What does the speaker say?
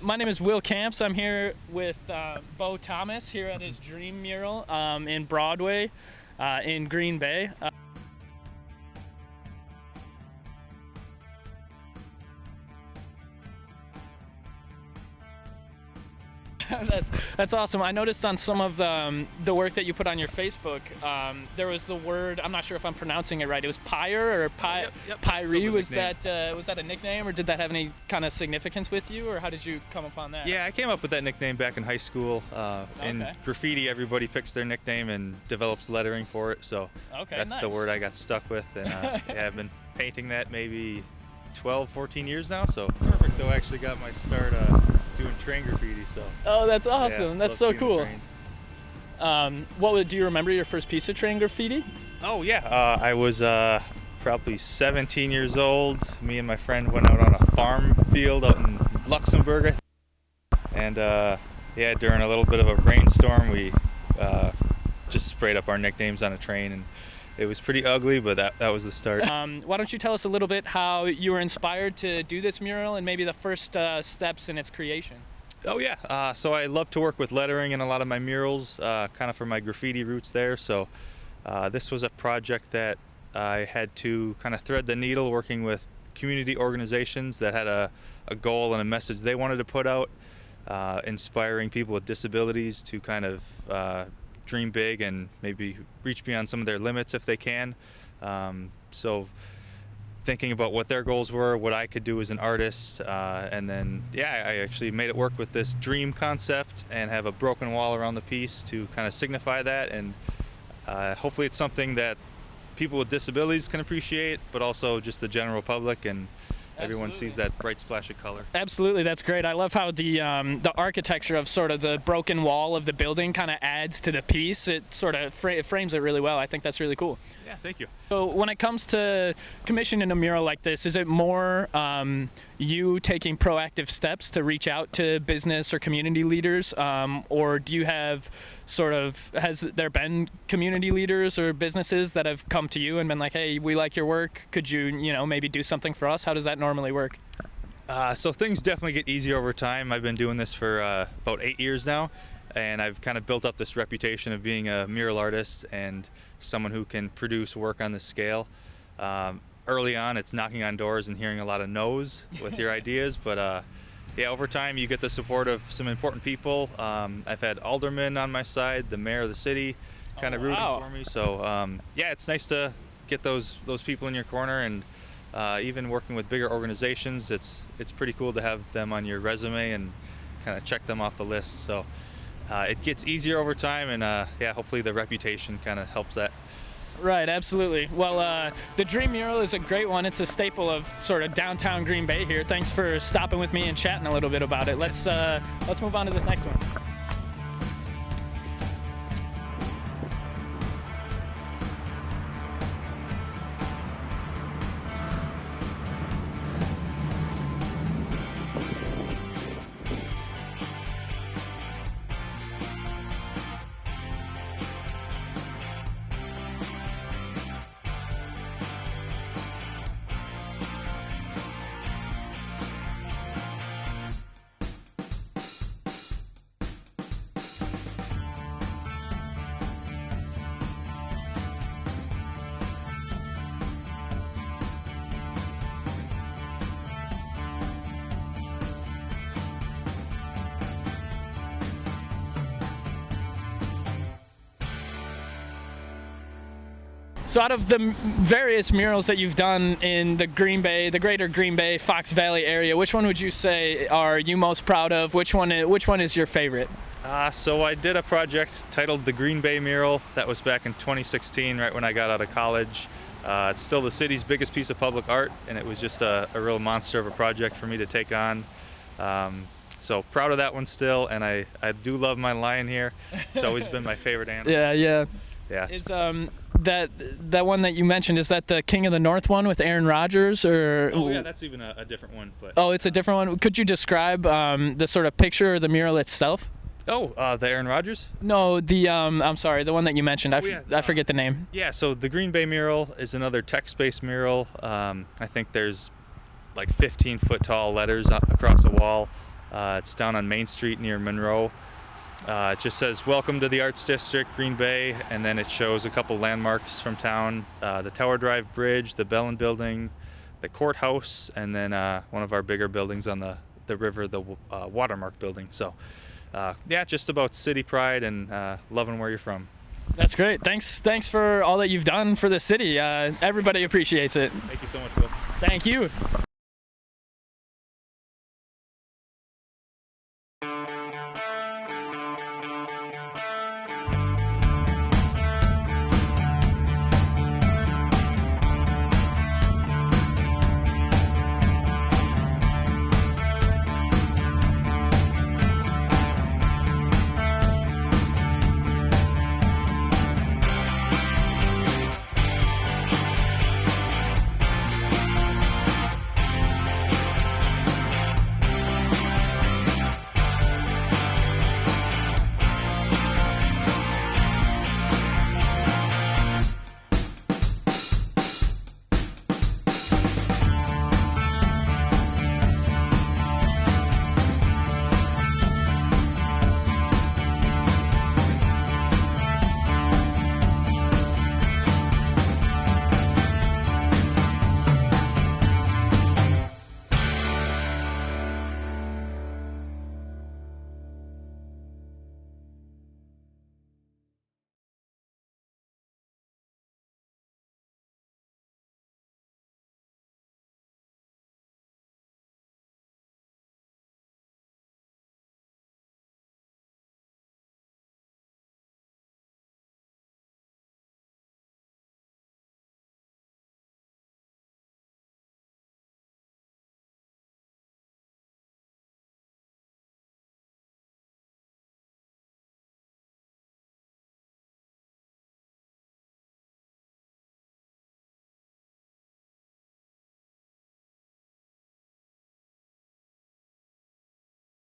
My name is Will Camps. I'm here with Bo Thomas here at his dream mural in Broadway in Green Bay. That's awesome. I noticed on some of the work that you put on your Facebook, there was the word, I'm not sure if I'm pronouncing it right. It was pyre or pyre. Was that a nickname, or did that have any kind of significance with you, or how did you come upon that? Yeah, I came up with that nickname back in high school. In graffiti, everybody picks their nickname and develops lettering for it. So that's the word I got stuck with, and yeah, I've been painting that maybe 12, 14 years now. So perfect. Though I actually got my start doing train graffiti. So. Oh, that's awesome. Yeah, that's so cool. Do you remember your first piece of train graffiti? Oh yeah, I was probably 17 years old. Me and my friend went out on a farm field out in Luxembourg, and yeah, during a little bit of a rainstorm, we just sprayed up our nicknames on a train, and it was pretty ugly, but that was the start. Why don't you tell us a little bit how you were inspired to do this mural and maybe the first steps in its creation? Oh yeah, so I love to work with lettering in a lot of my murals, kind of from my graffiti roots there. So this was a project that I had to kind of thread the needle working with community organizations that had a goal and a message they wanted to put out, inspiring people with disabilities to kind of dream big and maybe reach beyond some of their limits if they can. So thinking about what their goals were, what I could do as an artist, and then yeah, I actually made it work with this dream concept and have a broken wall around the piece to kind of signify that, and hopefully it's something that people with disabilities can appreciate, but also just the general public, and everyone sees that bright splash of color. Absolutely, that's great. I love how the architecture of sort of the broken wall of the building kind of adds to the piece. It sort of frames it really well. I think that's really cool. Yeah, thank you. So when it comes to commissioning a mural like this, is it more you taking proactive steps to reach out to business or community leaders, or do you have has there been community leaders or businesses that have come to you and been like, hey, we like your work, could you maybe do something for us? How does that normally work? So things definitely get easier over time. I've been doing this for about 8 years now, and I've kind of built up this reputation of being a mural artist and someone who can produce work on this scale. Early on, it's knocking on doors and hearing a lot of no's with your ideas, but yeah, over time you get the support of some important people. I've had aldermen on my side, the mayor of the city kind of rooting for me. So yeah, it's nice to get those people in your corner, and even working with bigger organizations, it's pretty cool to have them on your resume and kind of check them off the list. So it gets easier over time, and yeah, hopefully the reputation kind of helps that. Right, absolutely. Well, the Dream Mural is a great one. It's a staple of sort of downtown Green Bay here. Thanks for stopping with me and chatting a little bit about it. Let's move on to this next one. So out of the various murals that you've done in the greater Green Bay, Fox Valley area, which one would you say are you most proud of? Which one is your favorite? So I did a project titled the Green Bay Mural. That was back in 2016, right when I got out of college. It's still the city's biggest piece of public art, and it was just a real monster of a project for me to take on. So proud of that one still, and I do love my lion here. It's always been my favorite animal. Yeah. Is that one that you mentioned, is that the King of the North one with Aaron Rodgers, or? Oh yeah, that's even a different one. But oh, it's a different one. Could you describe the sort of picture or the mural itself? Oh, the Aaron Rodgers? No, I'm sorry, the one that you mentioned. I forget the name. Yeah, so the Green Bay mural is another text-based mural. I think there's like 15-foot tall letters across a wall. It's down on Main Street near Monroe. It just says "Welcome to the Arts District, Green Bay," and then it shows a couple landmarks from town: the Tower Drive Bridge, the Bellin Building, the courthouse, and then one of our bigger buildings on the river, the Watermark Building. So, yeah, just about city pride and loving where you're from. That's great. Thanks for all that you've done for the city. Everybody appreciates it. Thank you so much, Will. Thank you.